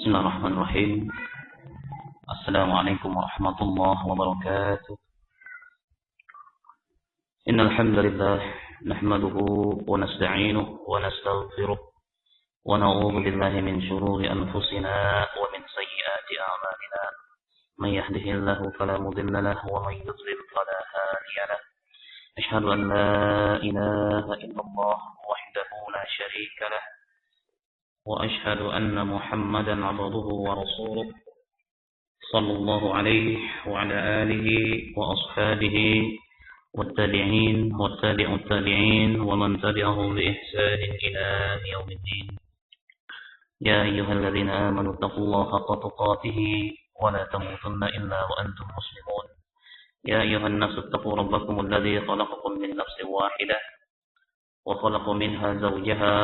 Bismillahirrahmanirrahim. Assalamualaikum warahmatullahi wabarakatuh. Innal hamdalillah nahmaduhu wa nasta'inuhu wa nastaghfiruh wa na'udzu billahi min shururi anfusina wa min sayyiati a'malina. Man yahdihillahu fala mudilla lahu wa man yudlil fala hadiya lahu. Ashhadu an la ilaha illallah wahdahu la syarika lahu wa ashhadu anna Muhammadan 'abduhu wa rasuluh. Sallallahu alaihi wa ala alihi wa ashabihi wattabi'in wattabi'ut tabi'in wa man tabi'ahum bi ihsanin ila yaumiddin. Ya ayyuhalladzina amanu taqullaha haqqa tuqatih wa la tamutunna illa wa antum muslimun. Ya ayyuhan nasu taqu rabbakum alladzi khalaqakum min nafsin wahidah wa khalaqa minha zawjaha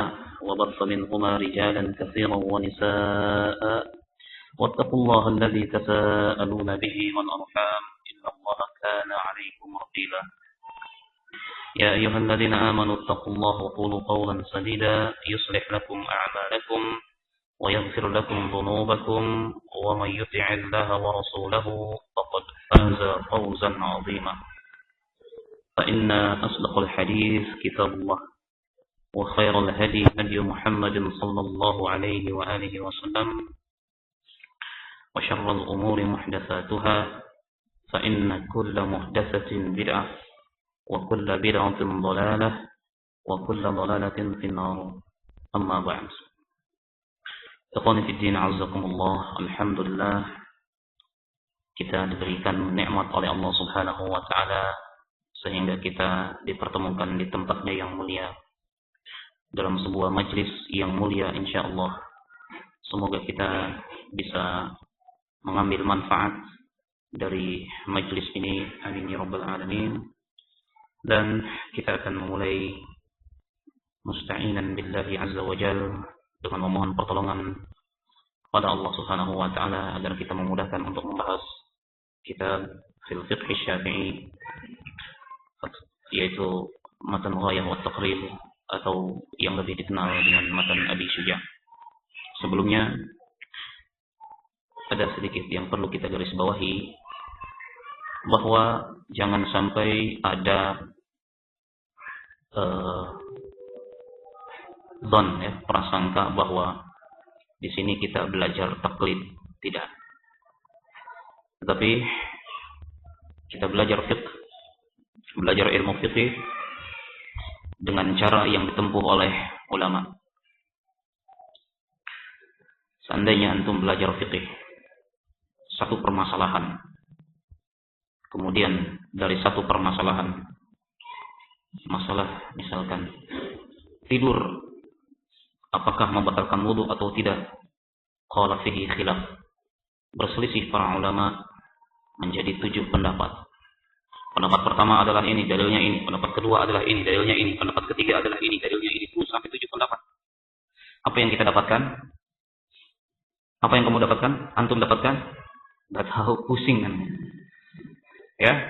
wa bassa minhuma rijalan katsiran wa nisaa'a. واتقوا الله الذي تساءلون به والأرحام إن الله كان عليكم رقيبا. يا أيها الذين آمنوا اتقوا الله وقولوا قولا سديدا يصلح لكم أعمالكم ويغفر لكم ذنوبكم ومن يطع الله ورسوله فقد فاز فوزا عظيما. فإن أصدق الحديث كتاب الله وخير الهدي هدي محمد صلى الله عليه وآله وسلم وشر الأمور محدثاتها فإن كل محدثة بدعة وكل بدعة ضلالة وكل ضلالة في النار. أما بعد. Ikhwani fi din, azzakumullah. Alhamdulillah, kita diberikan nikmat oleh Allah Subhanahu wa taala sehingga kita dipertemukan di tempatnya yang mulia dalam sebuah majlis yang mulia insyaallah. Semoga kita bisa mengambil manfaat dari majlis ini, amin ya rabbal alamin. Dan kita akan memulai musta'inan billahi azza wa jal, dengan memohon pertolongan pada Allah Subhanahu wa taala agar kita memudahkan untuk membahas kitab fil fiqh syafi'i, yaitu matan ghayah wa taqrib, atau yang lebih dikenal dengan matan Abi Syuja'. Sebelumnya ada sedikit yang perlu kita garis bawahi, bahwa jangan sampai ada prasangka bahwa di sini kita belajar taklid. Tidak. Tetapi kita belajar fiqh, belajar ilmu fiqh dengan cara yang ditempuh oleh ulama. Seandainya antum belajar fiqh satu permasalahan, kemudian dari satu permasalahan, masalah misalkan tidur apakah membatalkan wudu atau tidak, qala fihi khilaf, berselisih para ulama menjadi 7 pendapat. Pendapat pertama adalah ini, dalilnya ini. Pendapat kedua adalah ini, dalilnya ini. Pendapat ketiga adalah ini, dalilnya ini. Sampai 7 pendapat. Apa yang kita dapatkan? Apa yang kamu dapatkan? Antum dapatkan? Gak tahu, pusing kan? Ya,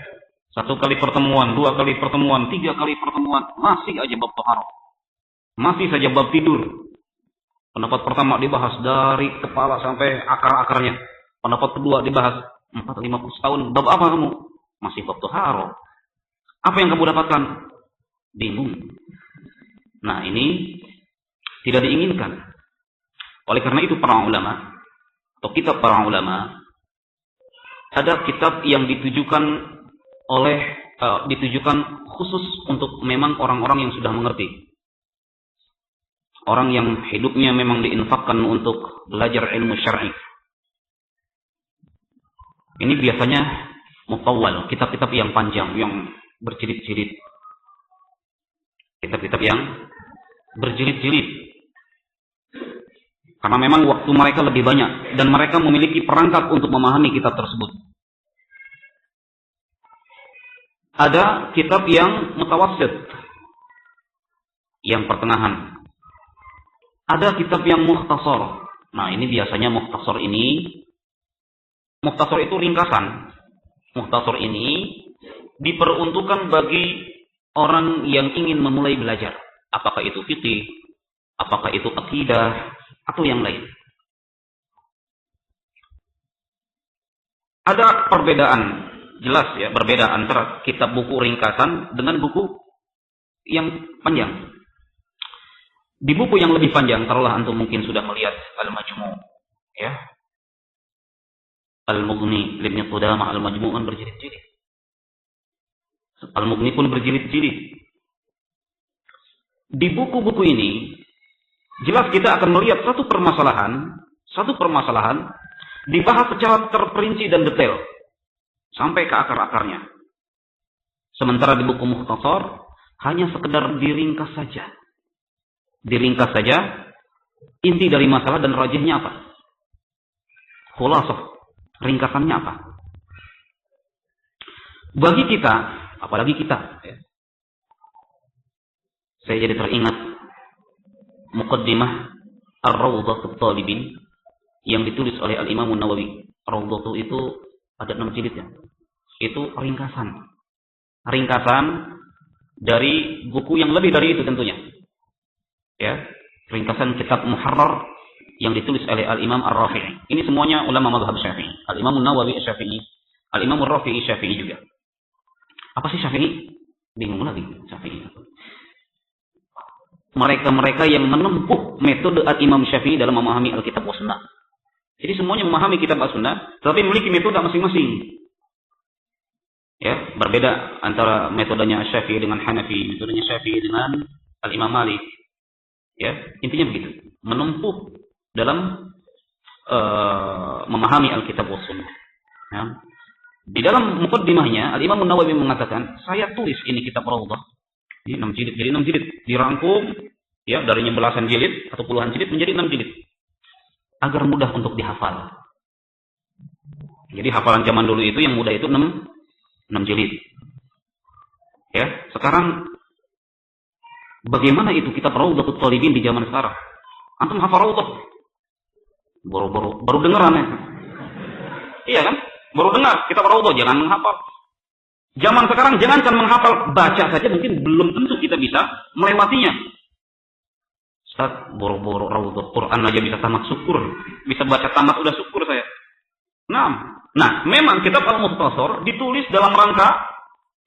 1 kali pertemuan, 2 kali pertemuan, 3 kali pertemuan, masih aja bab taharah, masih saja bab tidur. Pendapat pertama dibahas dari kepala sampai akar-akarnya. Pendapat kedua dibahas 4-5 tahun. Bab apa kamu? Masih bab taharah. Apa yang kamu dapatkan? Bingung. Nah, ini tidak diinginkan. Oleh karena itu para ulama, atau kitab para ulama, ada kitab yang ditujukan khusus untuk memang orang-orang yang sudah mengerti. Orang yang hidupnya memang diinfakkan untuk belajar ilmu syar'i. Ini biasanya mutawwal, kitab-kitab yang panjang, yang berjilid-jilid. Kitab-kitab yang berjilid-jilid. Karena memang waktu mereka lebih banyak dan mereka memiliki perangkat untuk memahami kitab tersebut. Ada kitab yang mutawassit, yang pertengahan. Ada kitab yang mukhtasar. Nah, ini biasanya mukhtasar itu ringkasan. Mukhtasar ini diperuntukkan bagi orang yang ingin memulai belajar. Apakah itu fikih, apakah itu akidah, atau yang lain. Ada perbedaan jelas ya, berbeda antara kitab buku ringkasan dengan buku yang panjang. Di buku yang lebih panjang, taruhlah antum mungkin sudah melihat Al-Majmu', ya. Al-Mughni, Ibnu Qudamah, Al-Majmu' kan berjilid-jilid. Al-Mughni pun berjilid-jilid. Di buku-buku ini jelas kita akan melihat satu permasalahan dibahas secara terperinci dan detail sampai ke akar-akarnya. Sementara di buku Mukhtasar hanya sekedar diringkas saja. Diringkas saja inti dari masalah dan rajihnya apa. Khulasah, ringkasannya apa. Bagi kita, apalagi kita, ya, saya jadi teringat Muqaddimah Ar-Rawdatul Talibin yang ditulis oleh Al-Imam An-Nawawi. Rawdatul itu ada 6 jilid ya. Itu ringkasan. Ringkasan dari buku yang lebih dari itu tentunya. Ya, ringkasan kitab Muharrar yang ditulis oleh Al-Imam Ar-Rafi'i. Ini semuanya ulama mazhab Syafi'i. Al-Imam An-Nawawi Syafi'i, Al-Imam Ar-Rafi'i Syafi'i juga. Apa sih Syafi'i? Bingung lagi Syafi'i. Mereka-mereka yang menempuh metode Al-Imam Syafi'i dalam memahami Alkitab wa Sunnah. Jadi semuanya memahami kitab As-Sunnah, tetapi memiliki metode masing-masing. Ya, berbeda antara metodenya Syafi'i dengan Hanafi, metodenya Syafi'i dengan Al-Imam Malik. Ya, intinya begitu. Menempuh dalam memahami Alkitab wa Sunnah. Ya. Di dalam muqaddimahnya, Al-Imam An-Nawawi mengatakan, saya tulis ini kitab Rawdah. Ini 6 jilid, jadi 6 jilid dirangkum ya dari belasan jilid atau puluhan jilid menjadi 6 jilid agar mudah untuk dihafal. Jadi hafalan zaman dulu itu yang mudah itu 6 jilid. Ya, sekarang bagaimana itu kitab Rawdatul Talibin di zaman sekarang? Antum hafal Rawdah? Baru dengeran ya. Iya kan? Baru dengar kitab Rawdah, jangan menghafal. Zaman sekarang jangankan menghafal, baca saja mungkin belum tentu kita bisa melewatinya. Ustaz, boro-boro Rawdah Quran aja bisa tamat syukur. Bisa baca tamat udah syukur saya. Nah, memang kitab Al-Mukhtasar ditulis dalam rangka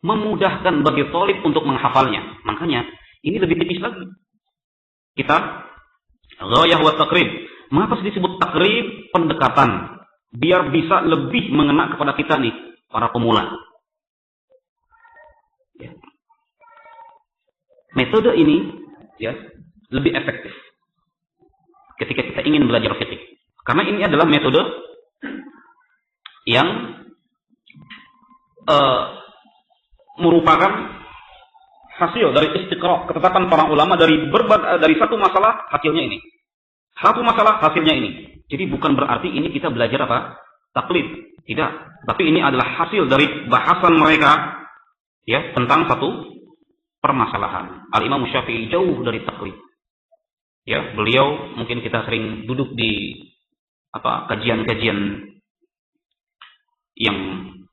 memudahkan bagi thalib untuk menghafalnya. Makanya ini lebih tipis lagi. Kitab Ghayah wa Taqrib. Mengapa disebut takrib? Pendekatan. Biar bisa lebih mengena kepada kita nih, para pemula. Ya. Metode ini ya lebih efektif ketika kita ingin belajar fikih. Karena ini adalah metode yang merupakan hasil dari istiqra', ketetapan para ulama dari satu masalah hasilnya ini. Satu masalah hasilnya ini. Jadi bukan berarti ini kita belajar apa? Taklid. Tidak. Tapi ini adalah hasil dari bahasan mereka ya tentang satu permasalahan. Al-Imam Syafi'i jauh dari taklid. Ya, beliau mungkin kita sering duduk di kajian-kajian yang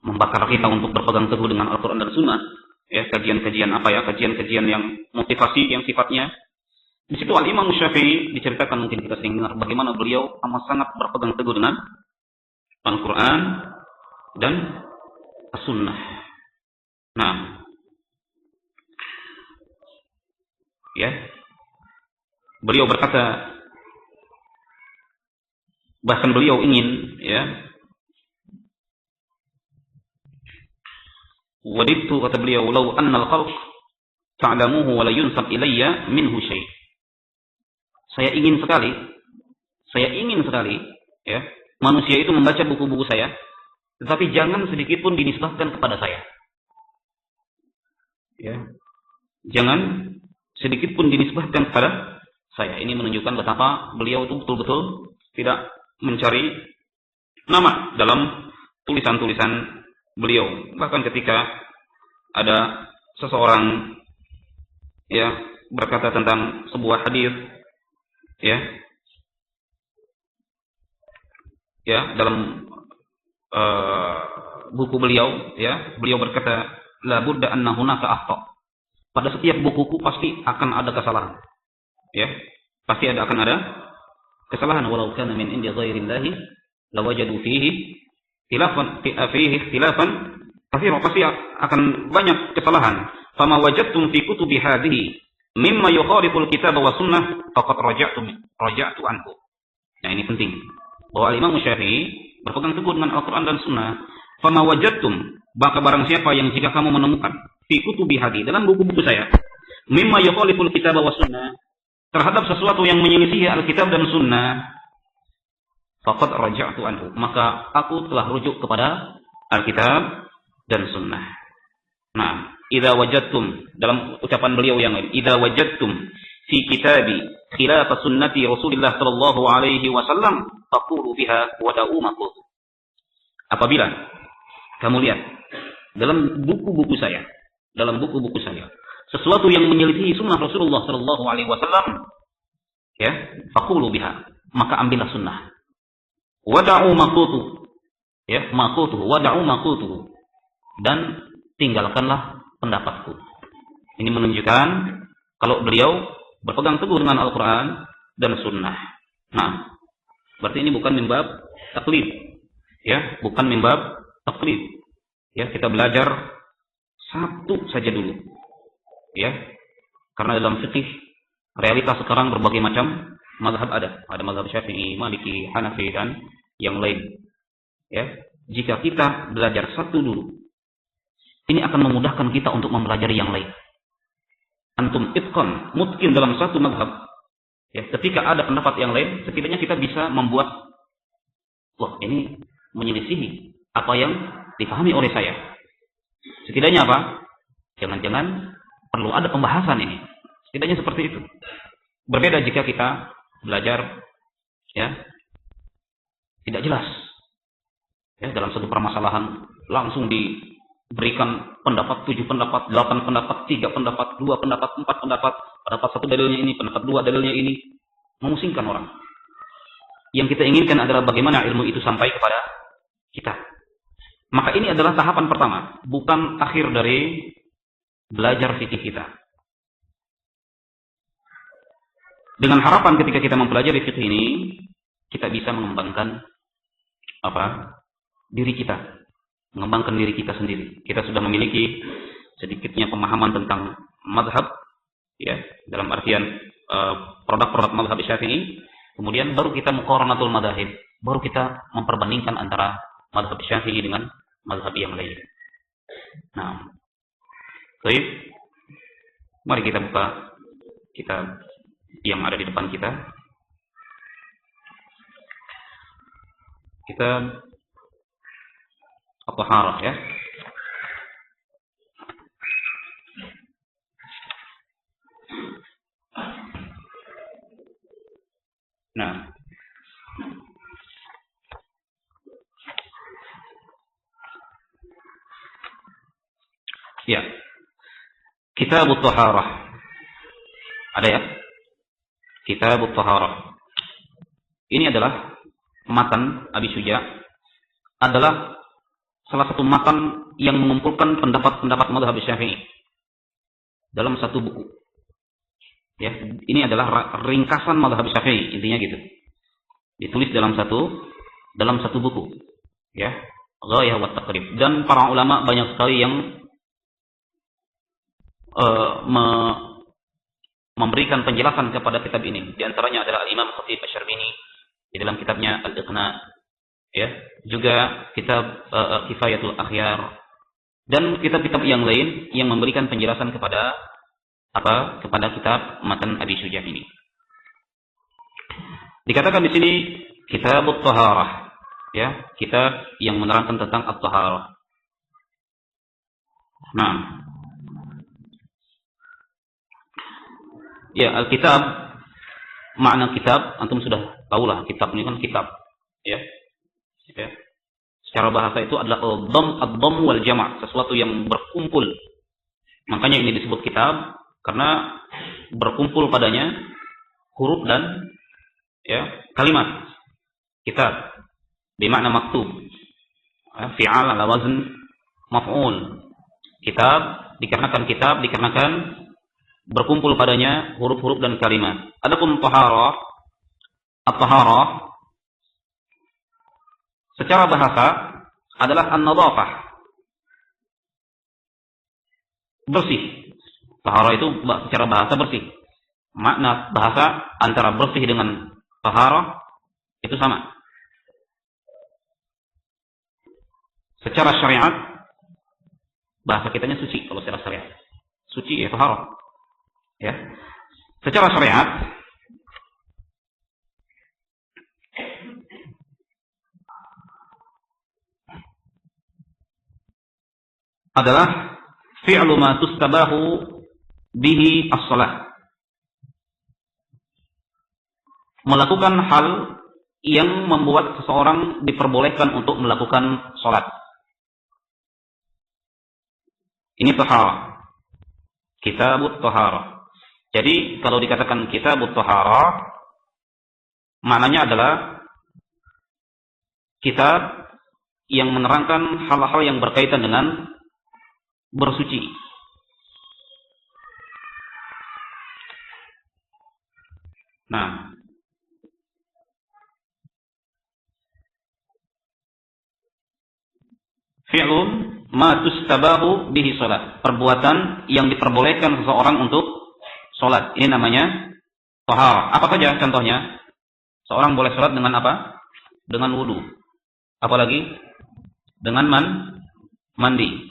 membakar kita untuk berpegang teguh dengan Al-Qur'an dan Sunnah. Ya, kajian-kajian kajian-kajian yang motivasi yang sifatnya. Di situ Al-Imam Syafi'i diceritakan, mungkin kita sering dengar bagaimana beliau amat sangat berpegang teguh dengan Al-Qur'an dan As-Sunnah. Nah, ya, beliau berkata, bahkan beliau ingin, ya, wadidtu, kata beliau, law anna al-khalq ta'lamuhu wa la yunsab ilayya minhu syai'. Saya ingin sekali, ya, manusia itu membaca buku-buku saya, tetapi jangan sedikit pun dinisbahkan kepada saya. Ya, jangan sedikit pun dinisbahkan kepada saya. Ini menunjukkan betapa beliau itu betul-betul tidak mencari nama dalam tulisan-tulisan beliau. Bahkan ketika ada seseorang ya berkata tentang sebuah hadis ya dalam buku beliau, ya, beliau berkata, la budda anna hunaka akhta. Pada setiap bukuku pasti akan ada kesalahan. Ya, pasti akan ada kesalahan, walau kana min indi ghairillahi lawajadu fihi fihi ikhtilafan katsira, pasti akan banyak kesalahan. Fama wajadtum fi kutubi hadhihi mimma yukhaliful kitab wa sunnah faqad raja'tu anhu. Nah, ini penting. Bahwa Imam Syafi'i berpegang teguh dengan Al-Qur'an dan Sunnah. Fama wajadtum, maka barang siapa yang jika kamu menemukan fi kutubi hadhihi, dalam buku-buku saya, mimma yukhaliful kitab wa sunnah, terhadap sesuatu yang menyelisihi Alkitab dan Sunnah, faqad raja'tu anhu, maka aku telah rujuk kepada Alkitab dan Sunnah. Nah, idza wajadtum, dalam ucapan beliau yang lain, idza wajadtum fi kitabi khilaf sunnati Rasulullah sallallahu alaihi wasallam faqulu biha wa da'u ma qult. Apabila kamu lihat dalam buku-buku saya, sesuatu yang menyelisihi sunnah Rasulullah sallallahu alaihi wasallam, ya, faqulu biha, maka ambillah sunnah. Wada'u maqutuhu, ya, maqutuhu, wada'u maqutuhu, dan tinggalkanlah pendapatku. Ini menunjukkan kalau beliau berpegang teguh dengan Al-Quran dan Sunnah. Nah, berarti ini bukan min bab taklid, ya, bukan min bab taklid. Ya, kita belajar satu saja dulu, ya, karena dalam fikih realitas sekarang berbagai macam mazhab ada mazhab Syafi'i, Maliki, Hanafi, dan yang lain. Ya, jika kita belajar satu dulu, ini akan memudahkan kita untuk mempelajari yang lain. Antum itqan, mutqin dalam satu mazhab. Ya, ketika ada pendapat yang lain, setidaknya kita bisa membuat, wah, ini menyelisihi apa yang dipahami oleh saya. Setidaknya apa? Jangan-jangan perlu ada pembahasan ini. Setidaknya seperti itu. Berbeda jika kita belajar, ya, tidak jelas, ya, dalam satu permasalahan langsung diberikan pendapat 7 pendapat, 8 pendapat, 3 pendapat, 2 pendapat, 4 pendapat, pendapat 1 dalilnya ini, pendapat 2 dalilnya ini, memusingkan orang. Yang kita inginkan adalah bagaimana ilmu itu sampai kepada kita. Maka ini adalah tahapan pertama, bukan akhir dari belajar fikih kita. Dengan harapan ketika kita mempelajari fikih ini, kita bisa mengembangkan diri kita, mengembangkan diri kita sendiri. Kita sudah memiliki sedikitnya pemahaman tentang mazhab, ya, dalam artian produk-produk mazhab Syafi'i. Kemudian baru kita muqaranatul madzahib, baru kita memperbandingkan antara mazhab Syafi'i dengan mazhab yang lain. Nah, baik, mari kita buka kitab yang ada di depan kita. Kitab At-Taharah, ya. Nah, ya, Kitab At-Taharah ada, ya, Kitab At-Taharah. Ini adalah matan Abi Syuja, adalah salah satu matan yang mengumpulkan pendapat-pendapat mazhab Syafi'i dalam satu buku. Ya, ini adalah ringkasan mazhab Syafi'i, intinya gitu. Ditulis dalam satu buku. Ya, Ghayah wa Taqrib. Dan para ulama banyak sekali yang memberikan penjelasan kepada kitab ini. Di antaranya adalah Imam Khatib Asy-Syarbini di dalam kitabnya Al-Iqna, ya, juga kitab Kifayatul Akhyar, dan kitab-kitab yang lain yang memberikan penjelasan kepada kitab matan Abi Syuja ini. Dikatakan di sini Kitab At-Taharah, ya, kitab yang menerangkan tentang At-Taharah. Nah, ya, Al-Kitab, makna kitab antum sudah tahulah, kitab ini kan kitab, ya. Ya. Secara bahasa itu adalah ad-dhamm wal jama', sesuatu yang berkumpul. Makanya ini disebut kitab karena berkumpul padanya huruf dan, ya, kalimat. Kitab bermakna maktub. Fi'al ala wazn maf'ul. Kitab dikarenakan berkumpul padanya huruf-huruf dan kalimat. Adapun taharah, at-taharah secara bahasa adalah an-nadhafah. Bersih. Tahara itu secara bahasa bersih. Makna bahasa antara bersih dengan tahara itu sama. Secara syariat bahasa kitanya suci kalau secara syariat. Suci ya tahara. Ya. Secara syariat adalah fi'lu ma tustabahu bihi as-shalah. Melakukan hal yang membuat seseorang diperbolehkan untuk melakukan salat. Ini tahara. Kitabut tahara. Jadi kalau dikatakan kitabut tahara, maknanya adalah kitab yang menerangkan hal-hal yang berkaitan dengan bersuci. Nah, fi'lun ma tustabahu bihi salat. Perbuatan yang diperbolehkan seseorang untuk salat. Ini namanya tahara. Apa saja contohnya? Seorang boleh salat dengan apa? Dengan wudu. Apalagi dengan mandi.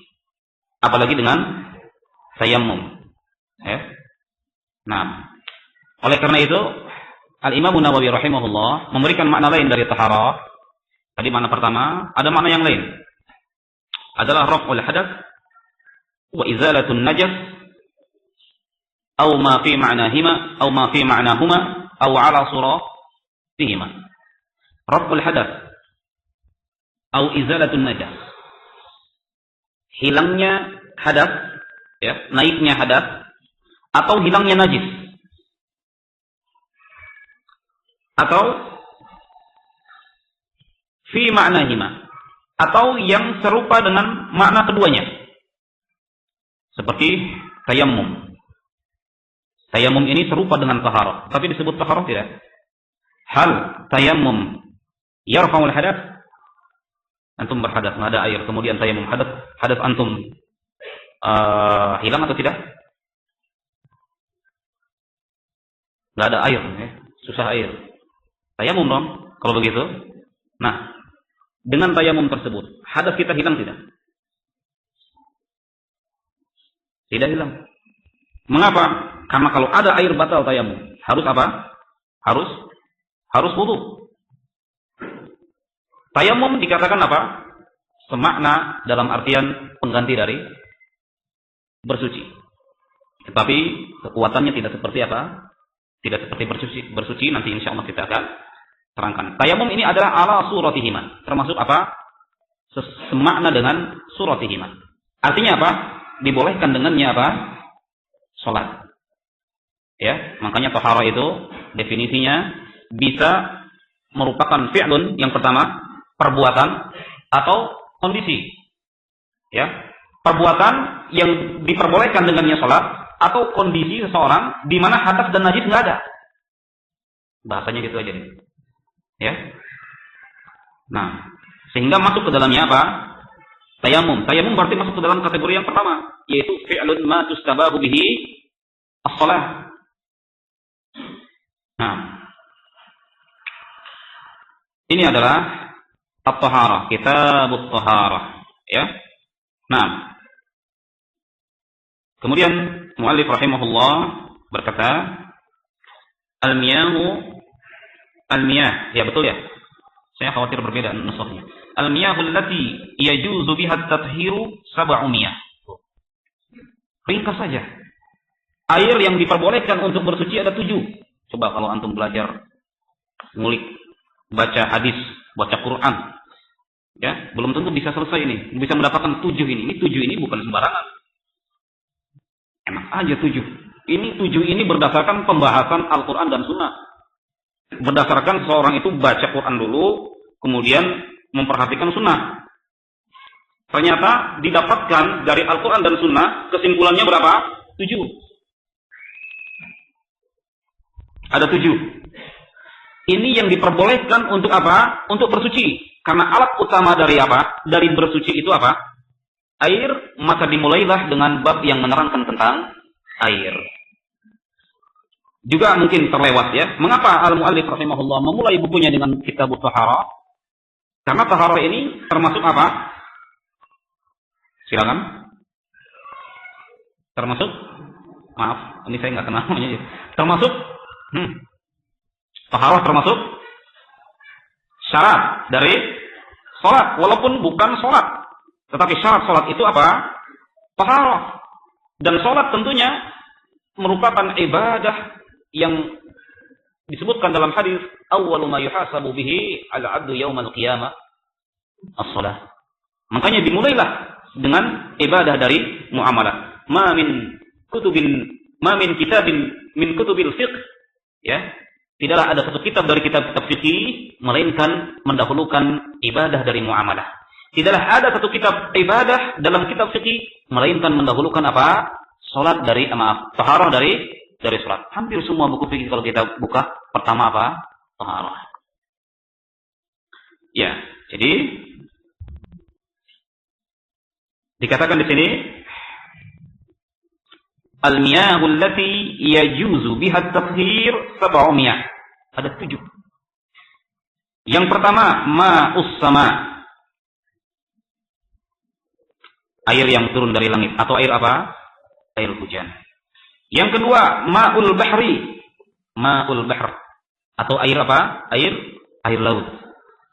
Apalagi dengan tayammum. Ya. Nah, oleh karena itu Al-Imam Nawawi rahimahullah memberikan makna lain dari tahara. Tadi makna pertama, ada makna yang lain. Adalah raf'ul hadath wa izalatun najas atau ma fi ma'nahuma atau ma fi ma'nahuma atau ala suratihima. Raf'ul hadath atau izalatun najas. Hilangnya hadas, ya, naiknya hadas atau hilangnya najis. Atau fi ma'nahima, atau yang serupa dengan makna keduanya. Seperti tayammum. Tayammum ini serupa dengan taharah, tapi disebut taharah tidak? Hal tayammum yarfa'ul hadath? Antum berhadas, nggak ada air, kemudian tayammum, hadas antum hilang atau tidak? Nggak ada air, ya? Susah air. Tayammum dong, kalau begitu. Nah, dengan tayammum tersebut, hadas kita hilang tidak? Tidak hilang. Mengapa? Karena kalau ada air batal tayammum, harus apa? Harus wudu. Tayammum dikatakan apa? Semakna dalam artian pengganti dari bersuci. Tetapi kekuatannya tidak seperti apa? Tidak seperti bersuci. Nanti insya Allah kita akan terangkan. Tayammum ini adalah ala suratihima. Termasuk apa? Semakna dengan suratihima. Artinya apa? Dibolehkan dengannya apa? Salat. Ya, makanya tahara itu definisinya bisa merupakan fi'lun yang pertama, perbuatan atau kondisi. Ya, perbuatan yang diperbolehkan dengannya salat atau kondisi seseorang di mana hadas dan najis enggak ada. Bahasanya gitu aja nih. Ya. Nah, sehingga masuk ke dalamnya apa? Tayammum. Tayammum berarti masuk ke dalam kategori yang pertama, yaitu fi'lun ma tustabahu bihi as-shalah. Nah, ini adalah at-taharah, kitabut taharah, ya. Nah, kemudian muallif rahimahullah berkata, al-miyah, ya betul ya. Saya khawatir berbeda nusuknya. Al-miyahul lati yajuzu biha at-tathiru 700. Ringkas saja. Air yang diperbolehkan untuk bersuci ada 7. Coba kalau antum belajar ngulik, baca hadis, baca Quran, ya, belum tentu bisa selesai ini. Bisa mendapatkan 7 ini. Ini 7 ini bukan sembarangan. Enak aja 7. Ini 7 ini berdasarkan pembahasan Al-Quran dan Sunnah. Berdasarkan seorang itu baca Quran dulu, kemudian memperhatikan Sunnah. Ternyata didapatkan dari Al-Quran dan Sunnah, kesimpulannya berapa? 7. Ada 7. Ini yang diperbolehkan untuk apa? Untuk bersuci. karena alat utama dari apa? Dari bersuci itu apa? Air, maka dimulailah dengan bab yang menerangkan tentang air. Juga mungkin terlewat ya. Mengapa al-muallif rahimahullah memulai bukunya dengan kitab taharah? Karena taharah ini termasuk apa? Silakan. Termasuk? Maaf, ini saya nggak kenal namanya. Termasuk? Taharah termasuk syarat dari sholat, walaupun bukan sholat. Tetapi syarat sholat itu apa? Taharah. Dan sholat tentunya merupakan ibadah yang disebutkan dalam hadis awwalu ma yuhasabu bihi al-'abdu yaumal qiyamah as-shalah. Makanya dimulailah dengan ibadah dari muamalah. Ma min kitabin min kutubil fiqh, ya. Tidaklah ada satu kitab dari kitab-kitab fikih melainkan mendahulukan ibadah dari muamalah. Tidaklah ada satu kitab ibadah dalam kitab fikih melainkan mendahulukan apa? Salat dari taharah dari salat. Hampir semua buku fikih kalau kita buka pertama apa? Taharah. Ya, jadi dikatakan di sini al-miyahu allati yajuzu biha at-tathhir 700. Ada 7. Yang pertama, ma'us sama. Air yang turun dari langit atau air apa? Air hujan. Yang kedua, ma'ul bahri. Ma'ul bahr atau air apa? Air laut.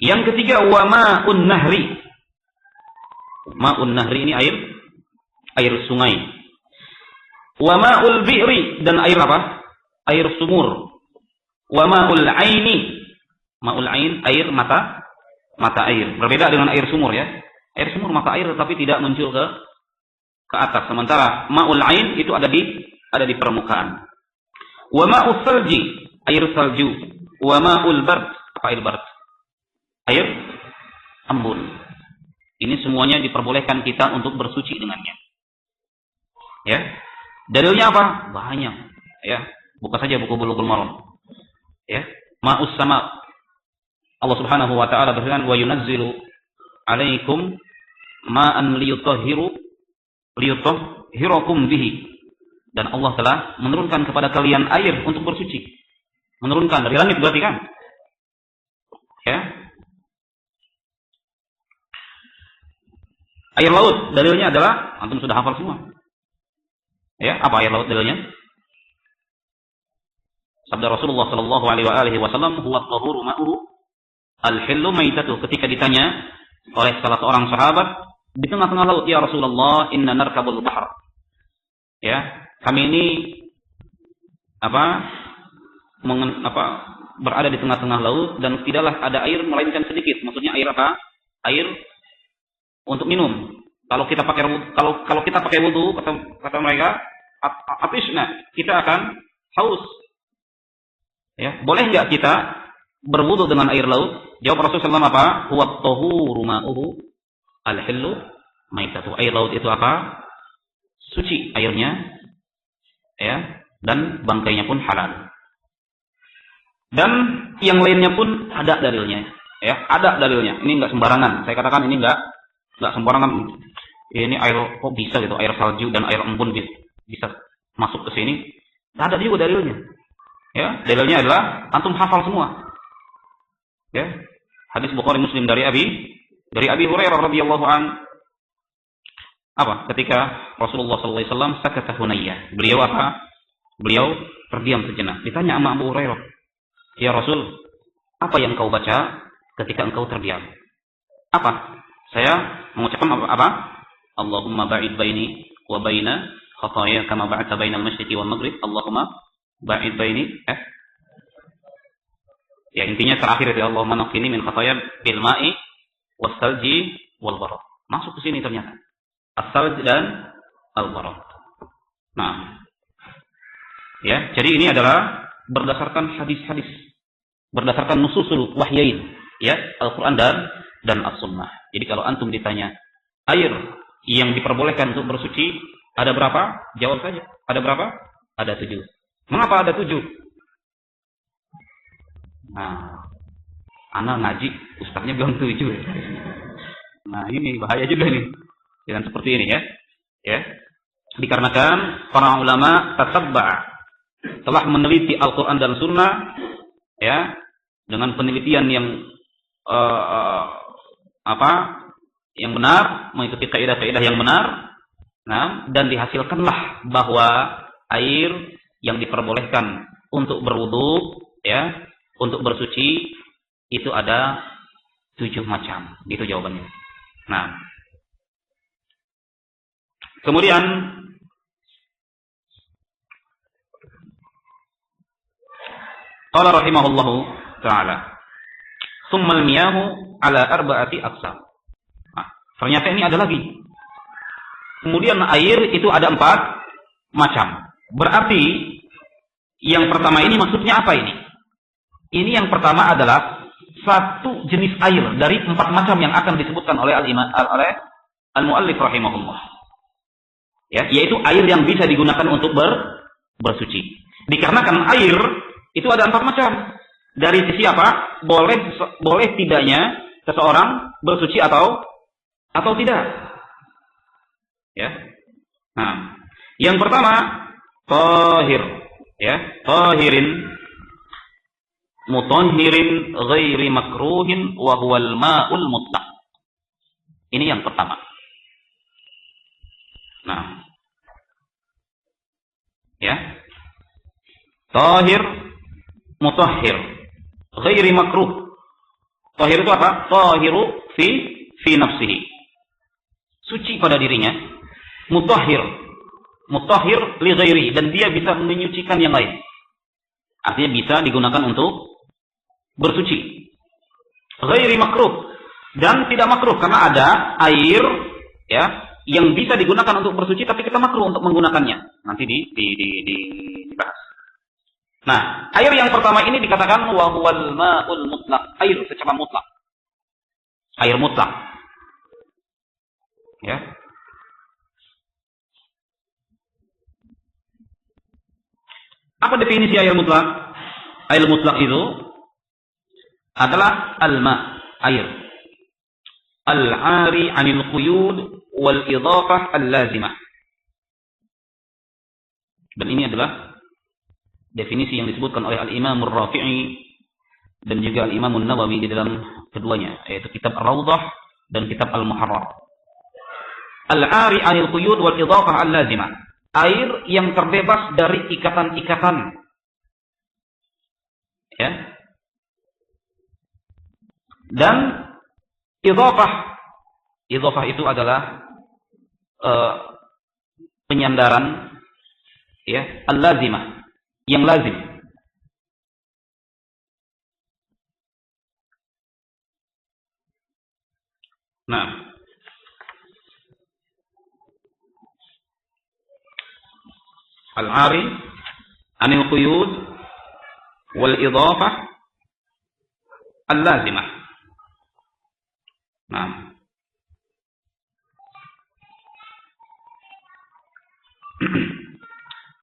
Yang ketiga, wa ma'un nahri. Ma'un nahri ini air sungai. Wa ma'ul bi'ri, dan air apa? Air sumur. Wa ma'ul aini. Ma'ul ain, air mata air. Berbeda dengan air sumur ya. Air sumur mata air tetapi tidak muncul ke atas. Sementara ma'ul ain itu ada di permukaan. Wa ma'us salji, air salju. Wa ma'ul bard, apa air bard? Air embun. Ini semuanya diperbolehkan kita untuk bersuci dengannya. Ya. Dalilnya apa? Banyak. Ya. Buka saja buku Bulughul Maram. Ya. Ma'us sama. Allah Subhanahu wa taala berfirman, "Wa yunazzilu 'alaikum ma'an liyutahhirakum bihi." Dan Allah telah menurunkan kepada kalian air untuk bersuci. Menurunkan dari langit berarti kan? Ya. Air laut dalilnya adalah antum sudah hafal semua. Ya, apa air laut dalilnya? Sabda Rasulullah sallallahu alaihi wasallam, "Huwa at-tahuru ma'uhu al-hillu maitatu." Ketika ditanya oleh salah seorang sahabat di tengah-tengah laut, "Ya Rasulullah, inna narkabul bahr." Ya, kami ini berada di tengah-tengah laut dan tidaklah ada air melainkan sedikit. Maksudnya air apa? Air untuk minum. Kalau kita pakai wudu, kata mereka, atisna, kita akan haus. Ya, boleh enggak kita berwudu dengan air laut? Jawab Rasulullah SAW apa? Huwa at-tahuru ma'uhu al-hillu maitatu. Air laut itu apa? Suci airnya, ya, dan bangkainya pun halal. Dan yang lainnya pun ada dalilnya, ya, ada dalilnya. Ini enggak sembarangan. Saya katakan ini enggak sembarangan. Ini air kok bisa gitu, air salju dan air embun bisa masuk ke sini. Ada juga dalilnya. Ya, dalilnya adalah antum hafal semua. Ya. Hadis Bukhari Muslim dari Abi Hurairah radhiyallahu an. Apa? Ketika Rasulullah sallallahu alaihi wasallam sakata Hunayyah. Beliau apa? Beliau terdiam sejenak. Ditanya sama Abu Hurairah, "Ya Rasul, apa yang kau baca ketika engkau terdiam?" Apa? Saya mengucapkan apa? Allahumma ba'id baini wa baina khataaya kama ba'adta bainal masyriqi wal maghrib. Allahumma ba'id baini. Ya, intinya terakhir itu, Allahumma naqqini min khataaya bil ma'i was salji wal barad. Masuk ke sini ternyata. As-salj dan al-barad. Nah. Ya, jadi ini adalah berdasarkan hadis-hadis, berdasarkan nususul wahyain, ya, Al-Qur'an dan As-Sunnah. Jadi kalau antum ditanya air yang diperbolehkan untuk bersuci ada berapa? Jawab saja. Ada berapa? Ada 7. Mengapa ada 7? Nah, Anak ngaji, ustaznya bilang 7. Nah, ini bahaya juga nih. Jangan seperti ini ya. Ya. Dikarenakan para ulama telah meneliti Al-Qur'an dan Sunnah ya, dengan penelitian yang yang benar, mengikuti kaidah-kaidah yang benar. Nah, dan dihasilkanlah bahwa air yang diperbolehkan untuk berwudu ya, untuk bersuci itu ada 7 macam. Itu jawabannya. Nah, kemudian qala rahimahullahu taala, "Tsummal miyahu ala arba'ati aqsam." Nah, ternyata ini ada lagi. Kemudian air itu ada 4 macam. Berarti yang pertama ini maksudnya apa ini? Ini yang pertama adalah satu jenis air dari 4 macam yang akan disebutkan oleh al-muallif rahimahullah. Ya, yaitu air yang bisa digunakan untuk bersuci. Dikarenakan air itu ada 4 macam. Dari sisi apa? Boleh tidaknya seseorang bersuci atau tidak. Ya. Nah, yang pertama tahir, ya, tahirin mutahhirin ghairi makruhin wa huwal ma'ul mutlaq. Ini yang pertama. Nah, ya. Tahir, mutahhir, ghairi makruh. Tahir itu apa? Tahiru fi nafsihi. Suci pada dirinya. Mutahhir li ghairi, dan dia bisa menyucikan yang lain. Artinya bisa digunakan untuk bersuci. Ghairi makruh, dan tidak makruh karena ada air ya yang bisa digunakan untuk bersuci tapi kita makruh untuk menggunakannya. Nanti dibahas. Nah, air yang pertama ini dikatakan wa huwal ma'ul mutlaq, air secara mutlak. Air mutlak. Ya. Apa definisi air mutlak? Air mutlak itu adalah al-ma, air. Al-'ari 'anil quyud wal idhafah al-lazimah. Dan ini adalah definisi yang disebutkan oleh Al-Imam Ar-Rafi'i dan juga Al-Imam An-Nawawi di dalam keduanya, yaitu kitab Ar-Rawdah dan kitab Al-Muharrar. Al-'ari 'anil quyud wal idhafah al-lazimah. Air yang terbebas dari ikatan-ikatan. Ya. Dan idhafah itu adalah penyandaran ya, al-lazimah, yang lazim. Nah, al-'ari 'anil quyud wal idhafah al-lazimah. Nah,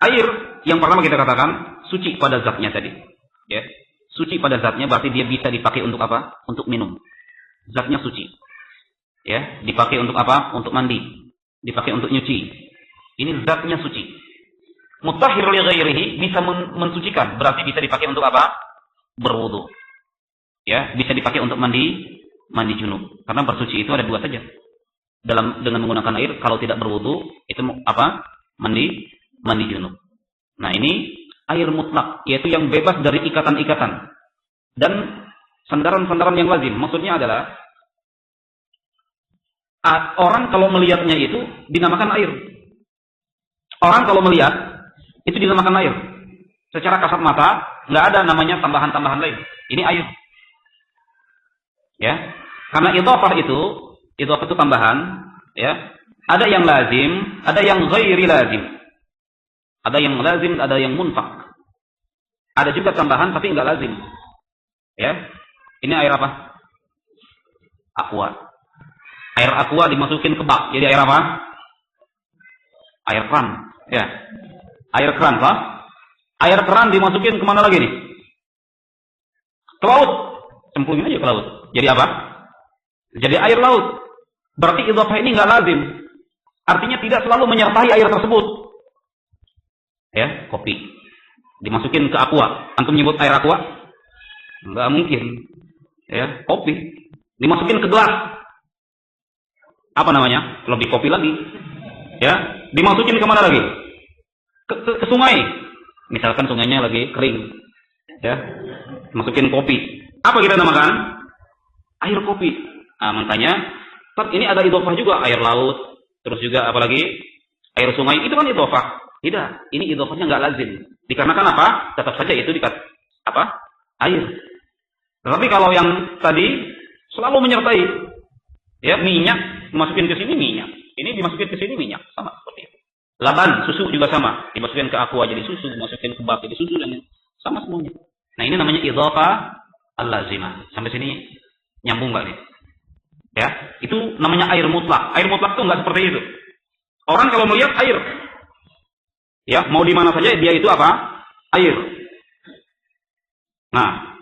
air yang pertama kita katakan suci pada zatnya tadi, ya. Suci pada zatnya berarti dia bisa dipakai untuk apa? Untuk minum. Zatnya suci. Ya, dipakai untuk apa? Untuk mandi, dipakai untuk nyuci. Ini zatnya suci. Mutahhir li ghairihi, bisa mensucikan, berarti bisa dipakai untuk apa? Berwudu. Ya, bisa dipakai untuk mandi junub. Karena bersuci itu ada 2 saja. Dengan menggunakan air, kalau tidak berwudu itu apa? Mandi junub. Nah, ini air mutlak, yaitu yang bebas dari ikatan-ikatan dan sandaran-sandaran yang lazim. Maksudnya adalah orang kalau melihatnya itu dinamakan air. Orang kalau melihat itu dinamakan air. Secara kasat mata nggak ada namanya tambahan-tambahan lain. Ini air. Ya, karena idhafah itu tambahan, ya. Ada yang lazim, ada yang ghairi lazim. Ada yang lazim, ada yang munfak. Ada juga tambahan tapi enggak lazim. Ya. Ini air apa? Aqua. Air aqua dimasukin ke bak. Jadi air apa? Air keran, ya. Air keran, Pak. Air keran dimasukin kemana lagi nih? Ke laut. Cemplungin aja ke laut. Jadi apa? Jadi air laut. Berarti idhofah ini nggak lazim. Artinya tidak selalu menyertai air tersebut. Ya, kopi. Dimasukin ke aqua. Antum nyebut air aqua? Nggak mungkin. Ya, kopi. Dimasukin ke gelas. Apa namanya? Lebih kopi lagi. Ya, dimasukin kemana lagi? Ke sungai. Misalkan sungainya lagi kering. Ya, masukin kopi. Apa kita namakan? Air kopi. Nah, makanya ini ada idhofah juga, air laut, terus juga apalagi air sungai, itu kan idhofah. Tidak, ini idhofahnya nggak lazim. Dikarenakan apa? Tetap saja itu apa? Air. Tetapi kalau yang tadi selalu menyertai, ya minyak dimasukin ke sini minyak, ini dimasukin ke sini minyak, sama seperti itu. Laban, susu juga sama, dimasukin ke aqua jadi susu, dimasukin ke bak jadi susu, dan sama semuanya. Nah ini namanya idhofah al-lazimah. Sampai sini nyambung nggak nih? Ya, itu namanya air mutlak. Air mutlak itu nggak seperti itu. Orang kalau melihat air, ya mau di mana saja dia itu apa? Air. Nah,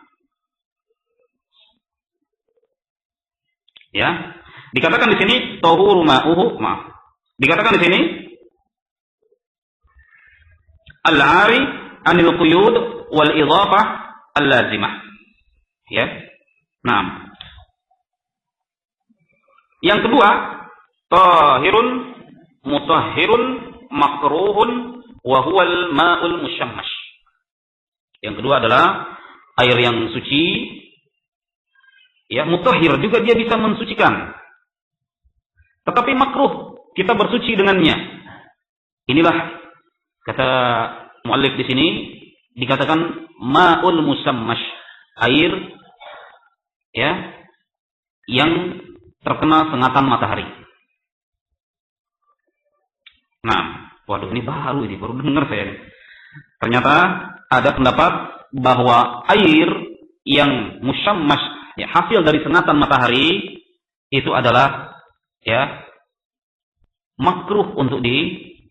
ya, dikatakan di sini tahuru ma'uhu, maaf. Dikatakan di sini al-ari anil quyud wal idhafah al-lazimah. Ya. Nah, yang kedua, tahirun mutahhirun makruhun wa huwal ma'ul musyammash. Yang kedua adalah air yang suci, ya, mutahhir juga dia bisa mensucikan. Tetapi makruh kita bersuci dengannya. Inilah kata muallif di sini dikatakan ma'ul musyammash, air ya yang terkena sengatan matahari. Nah, waduh ini baru dengar saya. Ternyata ada pendapat bahwa air yang musyammash, ya, hasil dari sengatan matahari itu adalah ya makruh untuk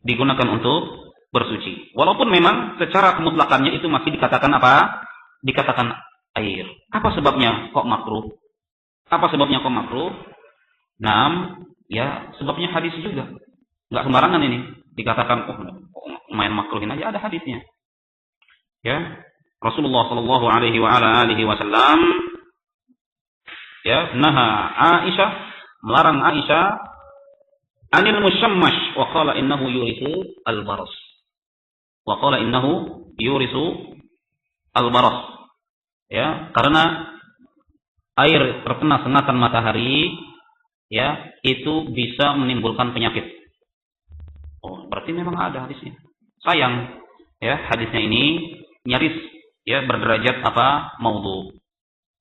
digunakan untuk bersuci. Walaupun memang secara kemutlakannya itu masih dikatakan apa? Dikatakan air. Apa sebabnya kok makruh? Apa sebabnya kok makruh? Nah, ya sebabnya hadis juga. Nggak sembarangan ini. Dikatakan, lumayan makruhin aja, ada hadisnya. Ya, Rasulullah Shallallahu Alaihi Wasallam ya naha Aisyah, melarang Aisyah anil musyammash wa qala innahu yurisu al-baras. Wa qala innahu yurisu al-baras. Ya, karena air terkena sengatan matahari ya itu bisa menimbulkan penyakit. Oh, berarti memang ada hadisnya. Sayang ya hadisnya ini nyaris ya berderajat apa? Maudhu.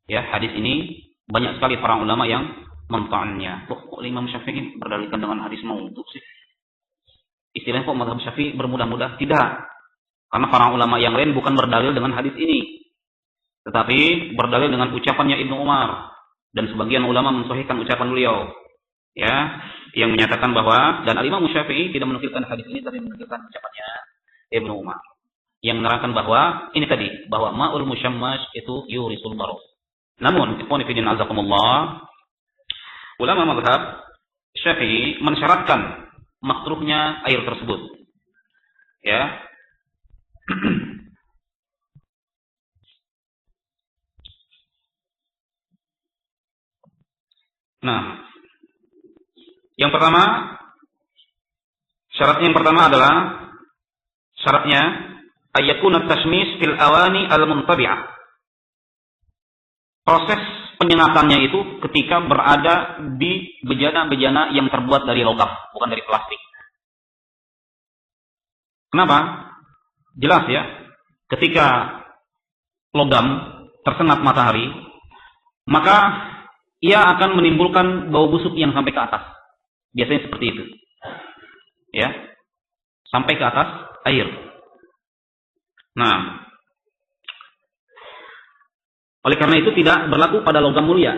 Ya, hadis ini banyak sekali para ulama yang menta'annya. Kok Imam Syafi'i berdalilkan dengan hadis maudhu sih? Istilahnya kok mazhab Syafi'i bermudah-mudah? Tidak. Karena para ulama yang lain bukan berdalil dengan hadis ini, tetapi berdalil dengan ucapannya Ibnu Umar, dan sebagian ulama mensahihkan ucapan beliau ya yang menyatakan bahwa, dan Imam Syafi'i tidak menukilkan hadis ini tapi menukilkan ucapannya Ibnu Umar yang menerangkan bahwa ini tadi, bahwa ma'ul musyammash itu yurisul baras. Namun ikhwan fillah azakumullah, ulama mazhab Syafi'i mensyaratkan makruhnya air tersebut ya. Nah, yang pertama, syaratnya yang pertama adalah syaratnya ayyakuna tashmis fil awani al-muntabi'ah. Proses penyengatannya itu ketika berada di bejana-bejana yang terbuat dari logam, bukan dari plastik. Kenapa? Jelas ya, ketika logam tersengat matahari, maka ia akan menimbulkan bau busuk yang sampai ke atas. Biasanya seperti itu. Ya. Sampai ke atas air. Nah, oleh karena itu tidak berlaku pada logam mulia.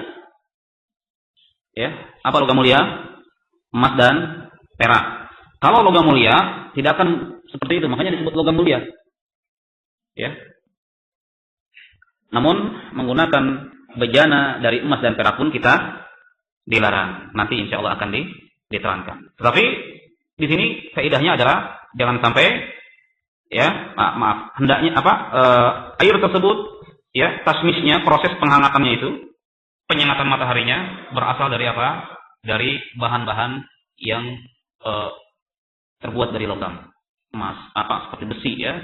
Ya, apa logam mulia? Emas dan perak. Kalau logam mulia tidak akan seperti itu, makanya disebut logam mulia. Ya. Namun menggunakan bejana dari emas dan perak pun kita dilarang. Nanti insya Allah akan diterangkan. Tetapi di sini faedahnya adalah jangan sampai ya hendaknya air tersebut ya tasmisnya, proses penghangatannya itu, penyengatan mataharinya berasal dari apa? Dari bahan-bahan yang terbuat dari logam, emas, seperti besi ya,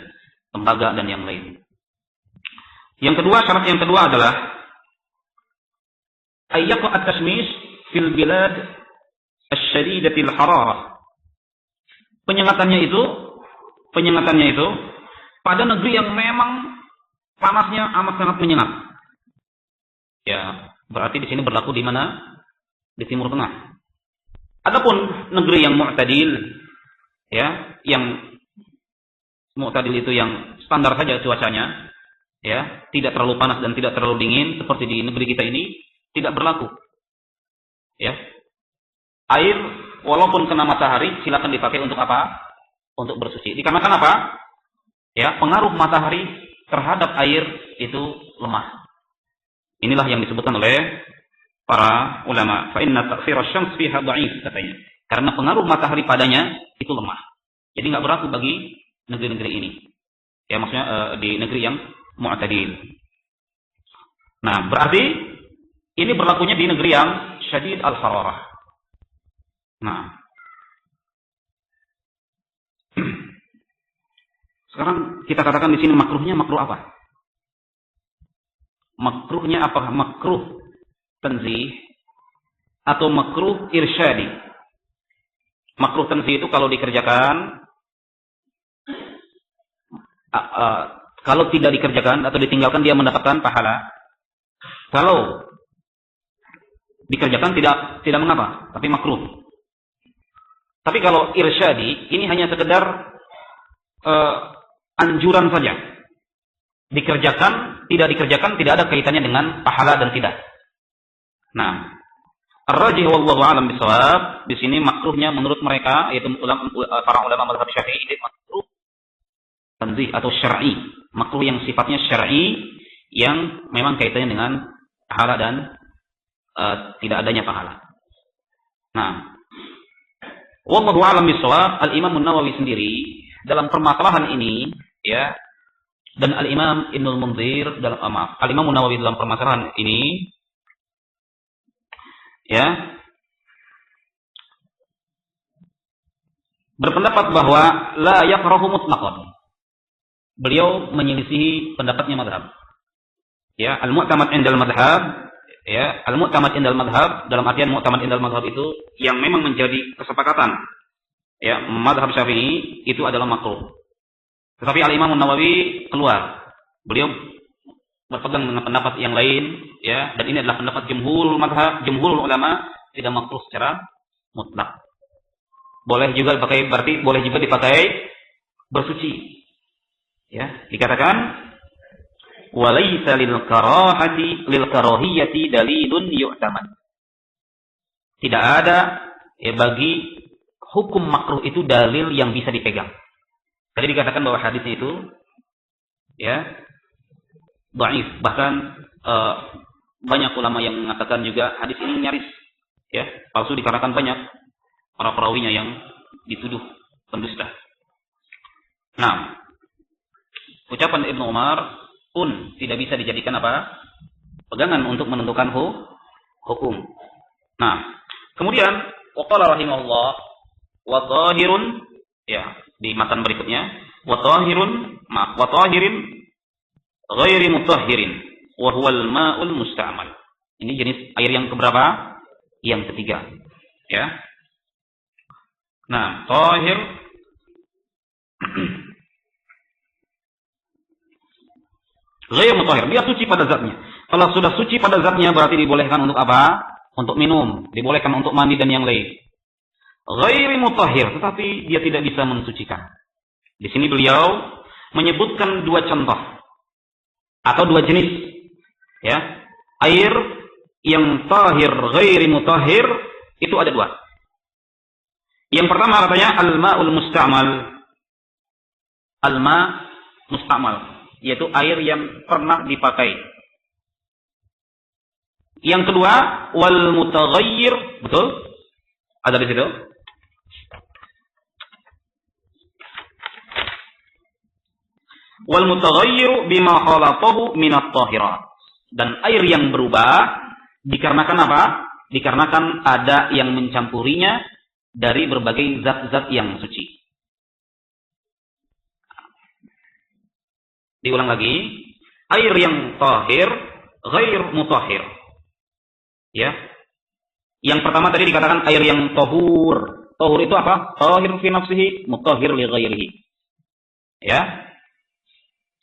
tembaga dan yang lain. Yang kedua, syarat yang kedua adalah ayyaqa at-tashmish fil bilad asy-syadidatil hararah. Penyengatannya itu pada negeri yang memang panasnya amat sangat menyengat. Ya, berarti di sini berlaku di mana? Di Timur Tengah. Adapun negeri yang mu'tadil, ya, yang mu'tadil itu yang standar saja cuacanya, ya, tidak terlalu panas dan tidak terlalu dingin seperti di negeri kita ini, tidak berlaku. Ya. Air walaupun kena matahari silakan dipakai untuk apa? Untuk bersuci. Dikarenakan apa? Ya, pengaruh matahari terhadap air itu lemah. Inilah yang disebutkan oleh para ulama. Fa inna ta'thir asy-syams fiha dha'if, katanya. Karena pengaruh matahari padanya itu lemah. Jadi enggak berlaku bagi negeri-negeri ini. Ya, maksudnya di negeri yang mu'tadil. Nah, berarti ini berlakunya di negeri yang syadid al-hararah. Nah, sekarang kita katakan di sini makruhnya makruh apa? Makruhnya apa? Makruh tanzih atau makruh irsyadi? Makruh tanzih itu kalau dikerjakan, kalau tidak dikerjakan atau ditinggalkan dia mendapatkan pahala. Kalau dikerjakan tidak mengapa, tapi makruh. Tapi kalau irsyadi ini hanya sekedar anjuran saja. Dikerjakan, tidak dikerjakan tidak ada kaitannya dengan pahala dan tidak. Nah, ar-rajih wallahu a'lam bishawab, di sini makruhnya menurut mereka yaitu para ulama mazhab Syafi'i, itu makruh tanzih atau syar'i, makruh yang sifatnya syar'i yang memang kaitannya dengan pahala dan tidak adanya pahala. Nah, wallahu a'lam bishawab, Al-Imam An-Nawawi sendiri dalam permasalahan ini ya, dan Al-Imam Ibnul Munzir dalam Al-Imam An-Nawawi dalam permasalahan ini ya berpendapat bahwa la yakrahu mutlaqan. Beliau menyelisihi pendapatnya mazhab. Ya, al-mu'tamad indal mazhab, ya, al-mu'tamad indal mazhab dalam artian mu'tamad indal mazhab itu yang memang menjadi kesepakatan ya mazhab Syafi'i itu adalah makruh. Tetapi Al-Imam An-Nawawi keluar. Beliau berpegang dengan pendapat yang lain ya, dan ini adalah pendapat jumhurul ulama, tidak makruh secara mutlak. Boleh juga dipakai, berarti boleh juga dipakai bersuci. Ya, dikatakan walaysa lil karahiyati dalilun yu'tamad. Tidak ada ya bagi hukum makruh itu dalil yang bisa dipegang. Tadi dikatakan bahwa hadisnya itu ya dhaif, bahkan banyak ulama yang mengatakan juga hadis ini nyaris ya palsu dikarenakan banyak para perawinya yang dituduh pendusta. Nah, ucapan Ibnu Umar pun tidak bisa dijadikan apa? Pegangan untuk menentukan hukum. Nah, kemudian waqala rahimahullah wa dhahirun ya di matan berikutnya wa tahirin ghairi mutahhirin wa huwal ma'ul musta'mal. Ini jenis air yang keberapa? Yang ketiga. Ya. Nah, tahir ghairi mutahhir, dia suci pada zatnya. Kalau sudah suci pada zatnya berarti dibolehkan untuk apa? Untuk minum, dibolehkan untuk mandi dan yang lain. Ghairi mutahhir, tetapi dia tidak bisa mensucikan. Di sini beliau menyebutkan dua contoh atau dua jenis ya air yang tahir ghairi mutahhir, itu ada dua. Yang pertama katanya al-ma'ul musta'mal, al-ma' musta'mal, yaitu air yang pernah dipakai. Yang kedua, wal mutaghayyir, betul? Ada di situ? Wal mutaghayyir bima khalatahu min at-tahirat. Dan air yang berubah dikarenakan apa? Dikarenakan ada yang mencampurinya dari berbagai zat-zat yang suci. Diulang lagi, air yang tahir ghair mutahhir. Ya. Yang pertama tadi dikatakan air yang tahur. Tahur itu apa? Tahir fi nafsihi, mutahhir li ghairihi. Ya.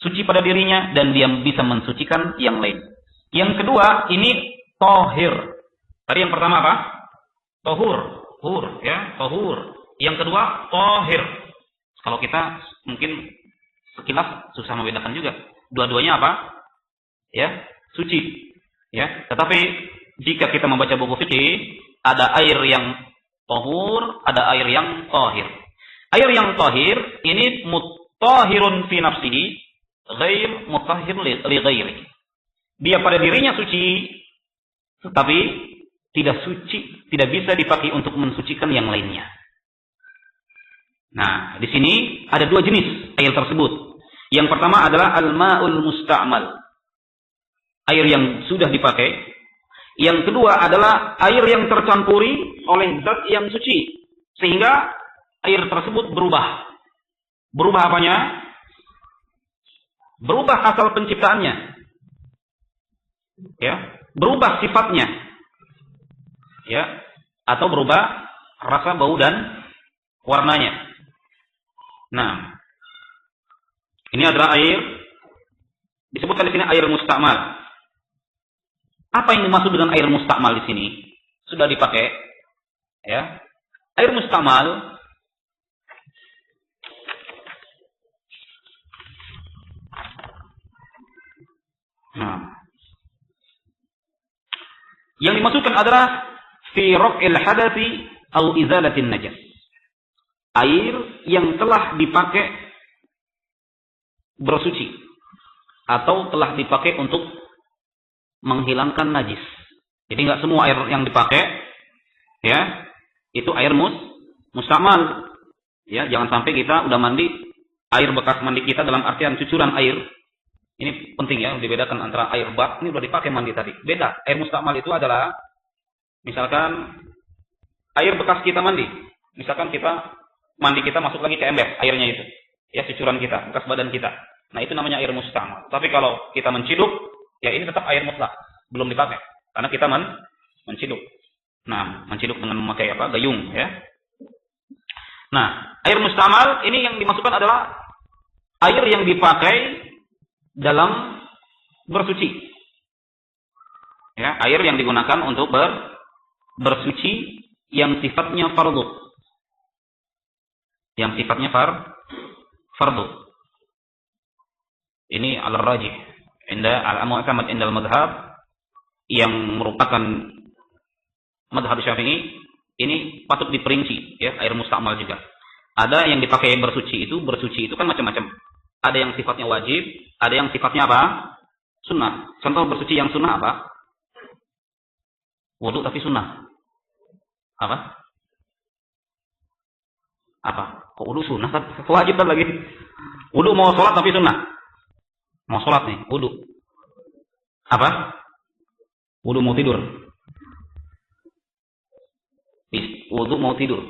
Suci pada dirinya dan dia bisa mensucikan yang lain. Yang kedua, ini tahir. Tadi yang pertama apa? Tahur, ya, tahur. Yang kedua, tahir. Kalau kita mungkin sekilas susah membedakan juga. Dua-duanya apa? Ya, suci. Ya, tetapi jika kita membaca buku fikih, ada air yang tahur, ada air yang tahir. Air yang tahir ini mutahhirun fi nafsihi, ghair mutahhir li ghairihi. Dia pada dirinya suci, tetapi tidak suci, tidak bisa dipakai untuk mensucikan yang lainnya. Nah, di sini ada dua jenis air tersebut. Yang pertama adalah al-ma'ul musta'mal, air yang sudah dipakai. Yang kedua adalah air yang tercampuri oleh zat yang suci, sehingga air tersebut berubah. Berubah apanya? Berubah asal penciptaannya. Ya, berubah sifatnya. Ya, atau berubah rasa, bau dan warnanya. Nah, ini adalah air, disebutkan di sini air musta'mal. Apa yang dimaksud dengan air musta'mal di sini? Sudah dipakai, ya. Air musta'mal yang dimaksudkan adalah fi raf'il hadathi atau izalatin najas. Air yang telah dipakai bersuci atau telah dipakai untuk menghilangkan najis. Jadi enggak semua air yang dipakai ya itu air musta'mal. Ya, jangan sampai kita udah mandi, air bekas mandi kita dalam artian cucuran air. Ini penting ya, dibedakan antara air bak, ini udah dipakai mandi tadi. Beda, air musta'mal itu adalah misalkan air bekas kita mandi. Misalkan mandi kita masuk lagi ke ember, airnya itu. Ya, cucuran kita, bekas badan kita. Nah, itu namanya air musta'mal. Tapi kalau kita menciduk, ya ini tetap air mutlak, belum dipakai. Karena kita menciduk. Nah, menciduk dengan memakai apa? Gayung, ya. Nah, air musta'mal ini yang dimasukkan adalah air yang dipakai dalam bersuci. Ya, air yang digunakan untuk bersuci yang sifatnya fardhu. Yang sifatnya fardhu. Ini al-rajih inda al-mu'tamad indal madhab, yang merupakan madhab Syafi'i. Ini patut diperinci, ya, air musta'mal juga. Ada yang dipakai bersuci itu kan macam-macam. Ada yang sifatnya wajib, ada yang sifatnya apa? Sunnah. Contoh bersuci yang sunnah apa? Wudu tapi sunnah. Apa? Kok wudu sunnah? Wajib kan lagi. Wudu mau sholat tapi sunnah. Mau sholat nih, wudu. Apa? Wudu mau tidur. Wudu mau tidur.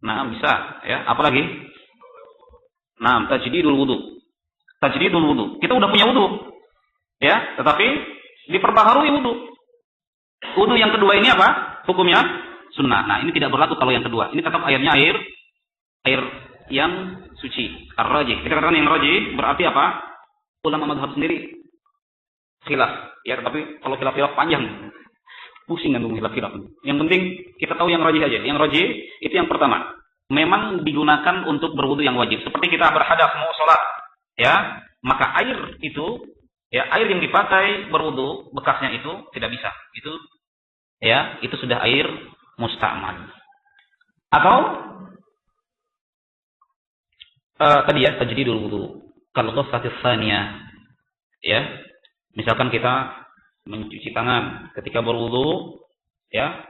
Nah, bisa, ya. Apalagi? Nah, tajdidul wudu. Tajdidul wudu. Kita udah punya wudu. Ya, tetapi diperbaharui wudu. Wudu yang kedua ini apa? Hukumnya sunnah. Nah, ini tidak berlaku kalau yang kedua. Ini tetap airnya air yang suci. Ar-rajih. Kita katakan yang rajih berarti apa? Ulama mazhab sendiri khilaf. Ya, tetapi kalau khilaf panjang. Pusing kan khilaf-khilaf. Yang penting kita tahu yang rajih aja. Yang rajih itu yang pertama. Memang digunakan untuk berwudu yang wajib. Seperti kita berhadas mau sholat, ya, maka air itu, ya, air yang dipakai berwudu bekasnya itu tidak bisa. Itu, ya, itu sudah air musta'mal. Atau tadi ya tajdidul wudu. Kalau ghussatis tsaniyah, ya, Misalkan kita mencuci tangan ketika berwudu, ya.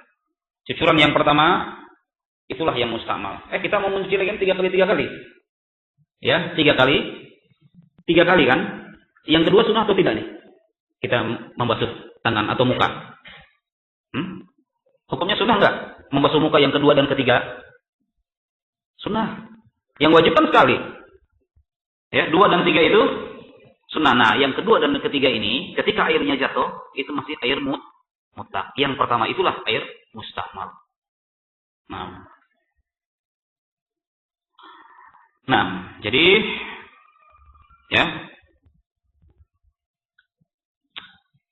Cucuran yang pertama itulah yang mustamal. Kita mau mencuci lagi 3 kali. Ya, 3 kali. 3 kali kan? Yang kedua sunnah atau tidak nih? Kita membasuh tangan atau muka. Hukumnya sunnah enggak? Membasuh muka yang kedua dan ketiga? Sunnah. Yang wajib kan sekali. Ya, 2 dan 3 itu sunnah. Nah, yang kedua dan ketiga ini, ketika airnya jatuh, itu masih air mutlak. Yang pertama itulah air mustahmal. Nah, jadi ya,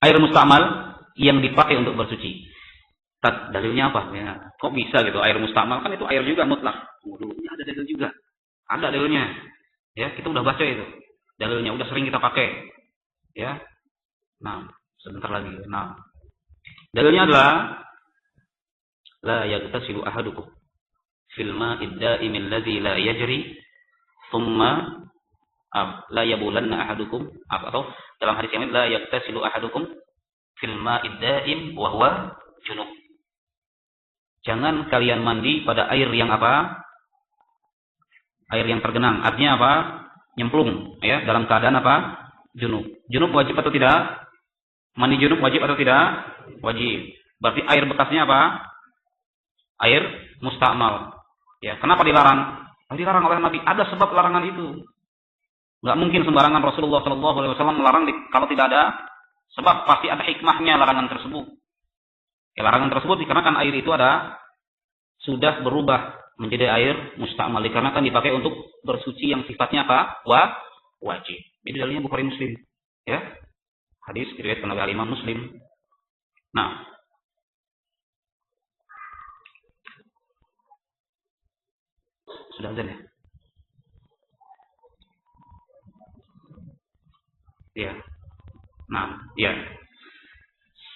air mustahmal yang dipakai untuk bersuci. Dalilnya apa? Ya, kok bisa gitu? Air mustahmal kan itu air juga mutlak. Dulunya ada dalil juga. Ada dalilnya. Ya, kita udah baca itu. Dalilnya udah sering kita pakai. Ya. Nah, sebentar lagi. Nah, dalilnya adalah la yaghtasilu ahadukum fil ma'id da'imil ladzi la yajri thumma la yabulanna ahadukum, atau dalam hadis yang lain la yaghtasilu ahadukum fil ma'id da'im wa huwa junub. Jangan kalian mandi pada air yang apa? Air yang tergenang. Artinya apa? Nyemplung, ya, dalam keadaan apa? Junub. Junub wajib atau tidak? Mandi junub wajib atau tidak? Wajib. Berarti air bekasnya apa? Air musta'mal. Ya, kenapa dilarang? Dilarang oleh Nabi. Ada sebab larangan itu. Enggak mungkin sembarangan Rasulullah SAW melarang kalau tidak ada sebab, pasti ada hikmahnya larangan tersebut. Ya, larangan tersebut dikarenakan air itu sudah berubah menjadi air musta'mal, dikarenakan dipakai untuk bersuci yang sifatnya apa? Wajib. Jadi dalilnya Bukhari Muslim. Ya. Hadis diriwayatkan oleh Imam Muslim. Nah, sudah azan ya? Ya. Nah, ya.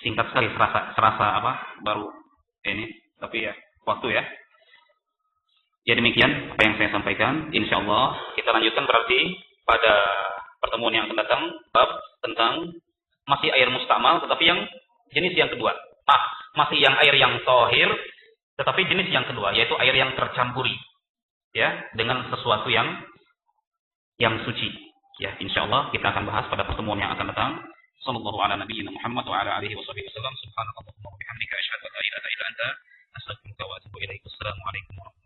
Singkat sekali, serasa apa? Baru ini, tapi ya waktu ya. Ya demikian apa yang saya sampaikan. Insyaallah kita lanjutkan berarti pada pertemuan yang akan datang bab tentang masih air musta'mal tetapi yang jenis yang kedua. Masih yang air yang thahir tetapi jenis yang kedua, yaitu air yang tercampuri ya dengan sesuatu yang suci. Ya, insyaallah kita akan bahas pada pertemuan yang akan datang. Sallallahu ala nabiyyina Muhammad wa ala alihi wasallam. Subhanakallahumma wa bihamdika asyhadu an la ilaha illa anta astaghfiruka wa atubu ilaik. Wassalamu alaikum warahmatullahi wabarakatuh.